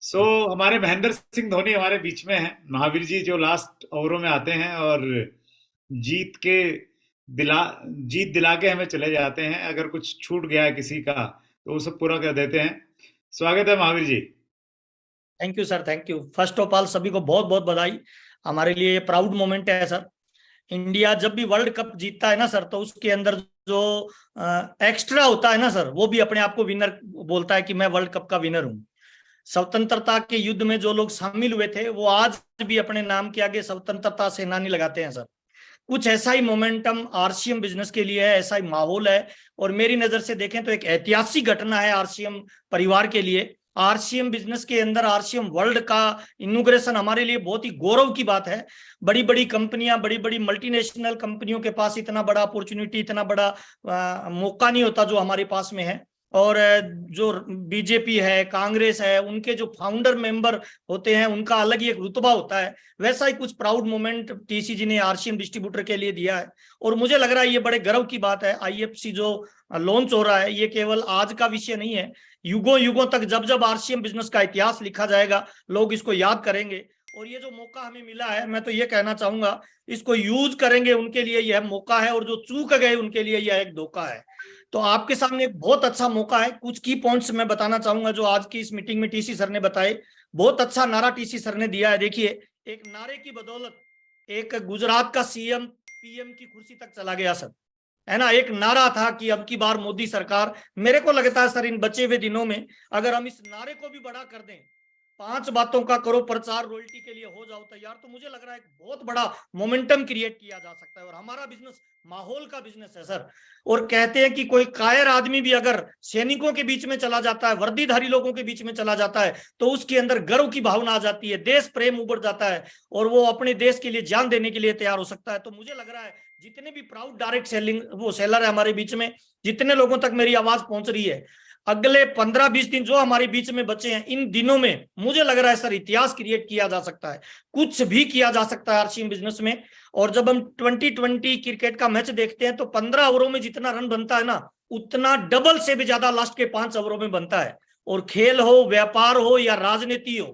हमारे महेंद्र सिंह धोनी हमारे बीच में हैं। महावीर जी जो लास्ट ओवरों में आते हैं और जीत के दिला जीत दिला के हमें चले जाते हैं। अगर कुछ छूट गया है किसी का तो वो सब पूरा कर देते हैं। स्वागत है Mahavir ji. Thank you sir, thank you. First of all सभी को बहुत बहुत बधाई। हमारे लिए ये प्राउड मोमेंट है सर। इंडिया जब भी वर्ल्ड कप जीतता है ना सर, तो उसके अंदर जो एक्स्ट्रा होता है ना सर, वो भी अपने आप को विनर बोलता है कि मैं वर्ल्ड कप का विनर हूँ। स्वतंत्रता के युद्ध में जो लोग शामिल हुए थे वो आज भी अपने नाम के आगे स्वतंत्रता सेनानी लगाते हैं सर। कुछ ऐसा ही मोमेंटम आरसीएम बिजनेस के लिए है, ऐसा ही माहौल है। और मेरी नजर से देखें तो एक ऐतिहासिक घटना है आरसीएम परिवार के लिए। आरसीएम बिजनेस के अंदर आरसीएम वर्ल्ड का इनॉग्रेशन हमारे लिए बहुत ही गौरव की बात है। बड़ी बड़ी कंपनियां, बड़ी बड़ी मल्टीनेशनल कंपनियों के पास इतना बड़ा अपॉर्चुनिटी, इतना बड़ा मौका नहीं होता जो हमारे पास में है। और जो बीजेपी है, कांग्रेस है, उनके जो फाउंडर मेंबर होते हैं उनका अलग ही एक रुतबा होता है। वैसा ही कुछ प्राउड मोमेंट टीसीजी ने आरसीएम डिस्ट्रीब्यूटर के लिए दिया है। और मुझे लग रहा है ये बड़े गर्व की बात है। आईएफसी जो लॉन्च हो रहा है ये केवल आज का विषय नहीं है। युगों युगों तक जब जब आरसीएम बिजनेस का इतिहास लिखा जाएगा लोग इसको याद करेंगे। और ये जो मौका हमें मिला है, मैं तो ये कहना चाहूंगा, इसको यूज करेंगे उनके लिए यह मौका है, और जो चूक गए उनके लिए यह एक धोखा है। तो आपके सामने एक बहुत अच्छा मौका है। कुछ की पॉइंट्स मैं बताना चाहूंगा जो आज की इस मीटिंग में टीसी सर ने बताए। बहुत अच्छा नारा टीसी सर ने दिया है। देखिए, एक नारे की बदौलत एक गुजरात का सीएम पीएम की कुर्सी तक चला गया सर, है ना। एक नारा था कि अब की बार मोदी सरकार। मेरे को लगता है सर इन बचे हुए दिनों में अगर हम इस नारे को भी बड़ा कर दें, 5 बातों का करो प्रचार, रॉयल्टी के लिए हो जाओ तैयार, तो मुझे लग रहा है एक बहुत बड़ा मोमेंटम क्रिएट किया जा सकता है। और हमारा बिजनेस माहौल का बिजनेस है सर। और कहते हैं कि कोई कायर आदमी भी अगर सैनिकों के बीच में चला जाता है, वर्दीधारी लोगों के बीच में चला जाता है, तो उसके अंदर गर्व की भावना आ जाती है, देश प्रेम उभर जाता है, और वो अपने देश के लिए जान देने के लिए तैयार हो सकता है। तो मुझे लग रहा है जितने भी प्राउड डायरेक्ट सेलिंग वो सेलर है हमारे बीच में, जितने लोगों तक मेरी आवाज पहुंच रही है, अगले 15-20 दिन जो हमारे बीच में बचे हैं, इन दिनों में मुझे लग रहा है सर इतिहास क्रिएट किया जा सकता है। कुछ भी किया जा सकता है आरसीएम बिजनेस में। और जब हम 2020 क्रिकेट का मैच देखते हैं तो 15 ओवरों में जितना रन बनता है ना, उतना डबल से भी ज्यादा लास्ट के 5 ओवरों में बनता है। और खेल हो, व्यापार हो या राजनीति हो,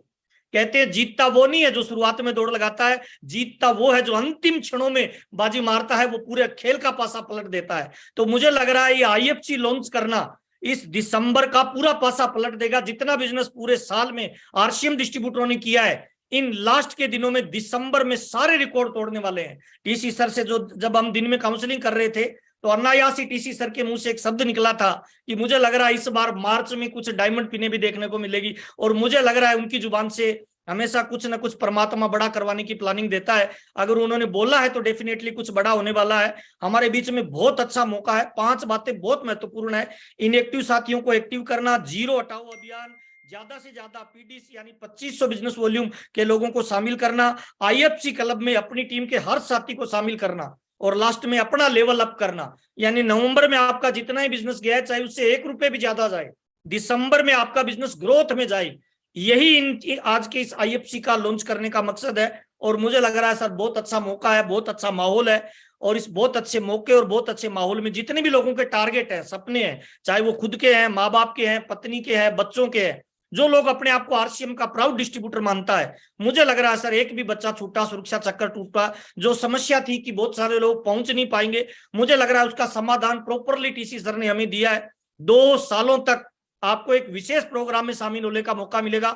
कहते हैं जीतता वो नहीं है जो शुरुआत में दौड़ लगाता है, जीतता वो है जो अंतिम क्षणों में बाजी मारता है, वो पूरे खेल का पासा पलट देता है। तो मुझे लग रहा है ये आईएफसी लॉन्च करना इस दिसंबर का पूरा पासा पलट देगा। जितना बिजनेस पूरे साल में आरसीएम डिस्ट्रीब्यूटरों ने किया है, इन लास्ट के दिनों में दिसंबर में सारे रिकॉर्ड तोड़ने वाले हैं। टीसी सर से जो जब हम दिन में काउंसलिंग कर रहे थे तो अनायास ही टीसी सर के मुंह से एक शब्द निकला था कि मुझे लग रहा है इस बार मार्च में कुछ डायमंड पिने भी देखने को मिलेगी। और मुझे लग रहा है उनकी जुबान से हमेशा कुछ ना कुछ परमात्मा बड़ा करवाने की प्लानिंग देता है। अगर उन्होंने बोला है तो डेफिनेटली कुछ बड़ा होने वाला है। हमारे बीच में बहुत अच्छा मौका है। 5 बातें बहुत महत्वपूर्ण है। इनएक्टिव साथियों को एक्टिव करना, जीरो हटाओ अभियान, ज्यादा से ज्यादा पीडीसी यानी 2500 बिजनेस वॉल्यूम के लोगों को शामिल करना, आईएफसी क्लब में अपनी टीम के हर साथी को शामिल करना, और लास्ट में अपना लेवल अप करना। यानी नवंबर में आपका जितना ही बिजनेस गया है, चाहे उससे 1 रुपए भी ज्यादा जाए, दिसंबर में आपका बिजनेस ग्रोथ में जाए, यही इन आज के इस आईएफसी का लॉन्च करने का मकसद है। और मुझे लग रहा है सर बहुत अच्छा मौका है, बहुत अच्छा माहौल है। और इस बहुत अच्छे मौके और बहुत अच्छे माहौल में जितने भी लोगों के टारगेट हैं, सपने हैं, चाहे वो खुद के हैं, माँ बाप के हैं, पत्नी के हैं, बच्चों के हैं, जो लोग अपने आप को आरसीएम का प्राउड डिस्ट्रीब्यूटर मानता है, मुझे लग रहा है सर एक भी बच्चा छूटा, सुरक्षा चक्कर टूटा, जो समस्या थी कि बहुत सारे लोग पहुंच नहीं पाएंगे, मुझे लग रहा है उसका समाधान प्रॉपरली टीसी सर ने हमें दिया है। 2 सालों तक आपको एक विशेष प्रोग्राम में शामिल होने का मौका मिलेगा।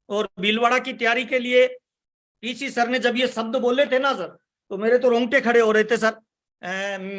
और भीलवाड़ा की तैयारी के लिए टीसी सर ने जब ये शब्द बोले थे ना सर, तो मेरे तो रोंगटे खड़े हो रहे थे सर।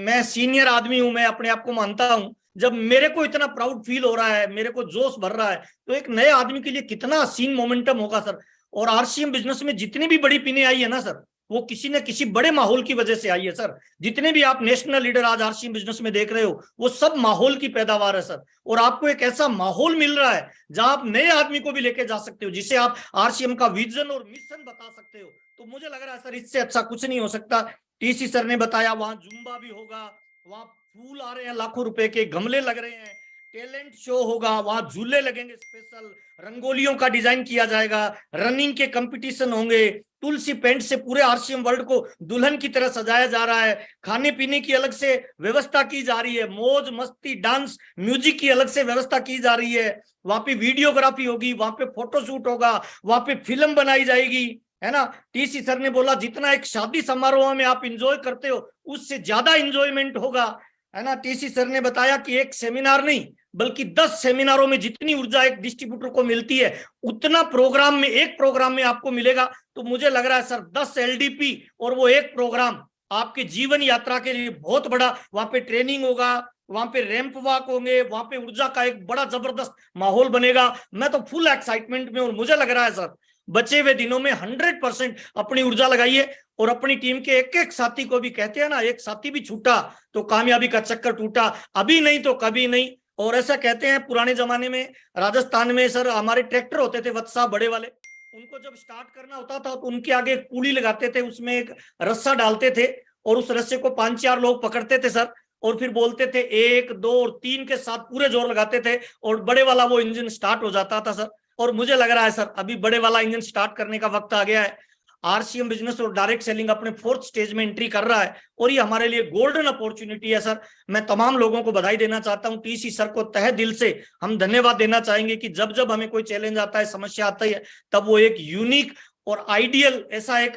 मैं सीनियर आदमी हूं, मैं अपने आप को मानता हूं। जब मेरे को इतना प्राउड फील हो रहा है, मेरे को जोश भर रहा है, तो एक नए आदमी के लिए कितना हसीन मोमेंटम होगा सर। और आरसीएम बिजनेस में जितनी भी बड़ी पिने आई है ना सर, वो किसी न किसी बड़े माहौल की वजह से आई है सर। जितने भी आप नेशनल लीडर आज आरसीएम बिजनेस में देख रहे हो, वो सब माहौल की पैदावार है सर। और आपको एक ऐसा माहौल मिल रहा है जहां आप नए आदमी को भी लेके जा सकते हो, जिसे आप आरसीएम का विजन और मिशन बता सकते हो। तो मुझे लग रहा है सर इससे अच्छा कुछ नहीं हो सकता। टीसी सर ने बताया वहां जुम्बा भी होगा, वहां फूल आ रहे हैं, लाखों रुपए के गमले लग रहे हैं, टैलेंट शो होगा, वहां झूले लगेंगे स्पेशल, रंगोलियों का डिजाइन किया जाएगा, रनिंग के कंपटीशन होंगे, तुलसी पेंट से पूरे आरसीएम वर्ल्ड को दुल्हन की तरह सजाया जा रहा है। खाने पीने की अलग से व्यवस्था की जा रही है, मौज मस्ती डांस म्यूजिक की अलग से व्यवस्था की जा रही है। वहां पे वीडियोग्राफी होगी, वहां पे फोटोशूट होगा, वहां पे फिल्म बनाई जाएगी, है ना। टीसी सर ने बोला जितना एक शादी समारोह में आप इंजॉय करते हो उससे ज्यादा इंजॉयमेंट होगा, है ना। टीसी सर ने बताया कि एक सेमिनार नहीं बल्कि 10 सेमिनारों में जितनी ऊर्जा एक डिस्ट्रीब्यूटर को मिलती है उतना प्रोग्राम में, एक प्रोग्राम में आपको मिलेगा। तो मुझे लग रहा है सर 10 एलडीपी और वो एक प्रोग्राम आपके जीवन यात्रा के लिए बहुत बड़ा, वहां पे ट्रेनिंग होगा, वहां पे रैंप वॉक होंगे, वहां पे ऊर्जा का एक बड़ा जबरदस्त माहौल बनेगा। मैं तो फुल एक्साइटमेंट में, और मुझे लग रहा है सर बचे हुए दिनों में 100% अपनी ऊर्जा लगाइए और अपनी टीम के एक एक साथी को भी, कहते हैं ना एक साथी भी छूटा तो कामयाबी का चक्कर टूटा, अभी नहीं तो कभी नहीं। और ऐसा कहते हैं पुराने जमाने में राजस्थान में सर हमारे ट्रैक्टर होते थे वत्सा बड़े वाले, उनको जब स्टार्ट करना होता था तो उनके आगे एक पुली लगाते थे, उसमें एक रस्सा डालते थे और उस रस्से को 5-4 लोग पकड़ते थे सर, और फिर बोलते थे 1 2 और 3 के साथ पूरे जोर लगाते थे और बड़े वाला वो इंजन स्टार्ट हो जाता था सर। और मुझे लग रहा है सर अभी बड़े वाला इंजन स्टार्ट करने का वक्त आ गया है। आरसीएम बिजनेस और डायरेक्ट सेलिंग अपने 4th स्टेज में एंट्री कर रहा है और ये हमारे लिए गोल्डन अपॉर्चुनिटी है सर। मैं तमाम लोगों को बधाई देना चाहता हूं, टीसी सर को तहे दिल से हम धन्यवाद देना चाहेंगे कि जब जब हमें कोई चैलेंज आता है, समस्या आती है, तब वो एक यूनिक और आइडियल ऐसा एक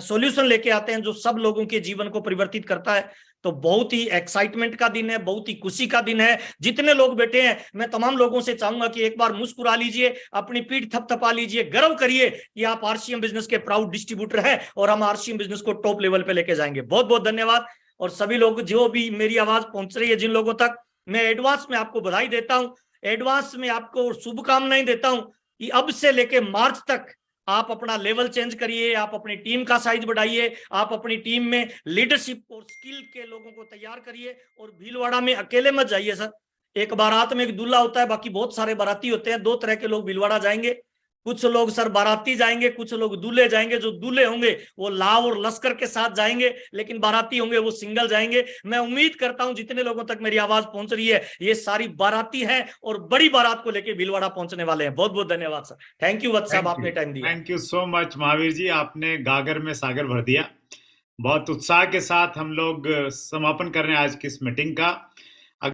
सॉल्यूशन लेके आते हैं जो सब लोगों के जीवन को परिवर्तित करता है। तो बहुत ही एक्साइटमेंट का दिन है, बहुत ही खुशी का दिन है। जितने लोग बैठे हैं मैं तमाम लोगों से चाहूंगा कि एक बार मुस्कुरा लीजिए, अपनी पीठ थपथपा लीजिए, गर्व करिए कि आप आरसीएम बिजनेस के प्राउड डिस्ट्रीब्यूटर हैं और हम आरसीएम बिजनेस को टॉप लेवल पे लेके जाएंगे। बहुत बहुत धन्यवाद। और सभी लोग जो भी मेरी आवाज पहुंच रही है जिन लोगों तक, मैं एडवांस में आपको बधाई देता हूं, एडवांस में आपको शुभकामनाएं देता हूं कि अब से लेके मार्च तक आप अपना लेवल चेंज करिए, आप अपनी टीम का साइज बढ़ाइए, आप अपनी टीम में लीडरशिप और स्किल के लोगों को तैयार करिए और भीलवाड़ा में अकेले मत जाइए सर। एक बारात में एक दूल्हा होता है, बाकी बहुत सारे बाराती होते हैं। 2 तरह के लोग भीलवाड़ा जाएंगे, कुछ लोग सर बाराती जाएंगे, कुछ लोग दूल्हे जाएंगे। जो दूल्हे होंगे वो लाव और लश्कर के साथ जाएंगे, लेकिन बाराती होंगे वो सिंगल जाएंगे। मैं उम्मीद करता हूं जितने लोगों तक मेरी आवाज पहुंच रही है ये सारी बाराती हैं और बड़ी बारात को लेकर भीलवाड़ा पहुंचने वाले हैं। बहुत बहुत धन्यवाद सर। थैंक यू वत्स साहब, आपने टाइम दिया। Thank you so much Mahavir ji, आपने गागर में सागर भर दिया। बहुत उत्साह के साथ हम लोग समापन कर रहे हैं आज की इस मीटिंग का।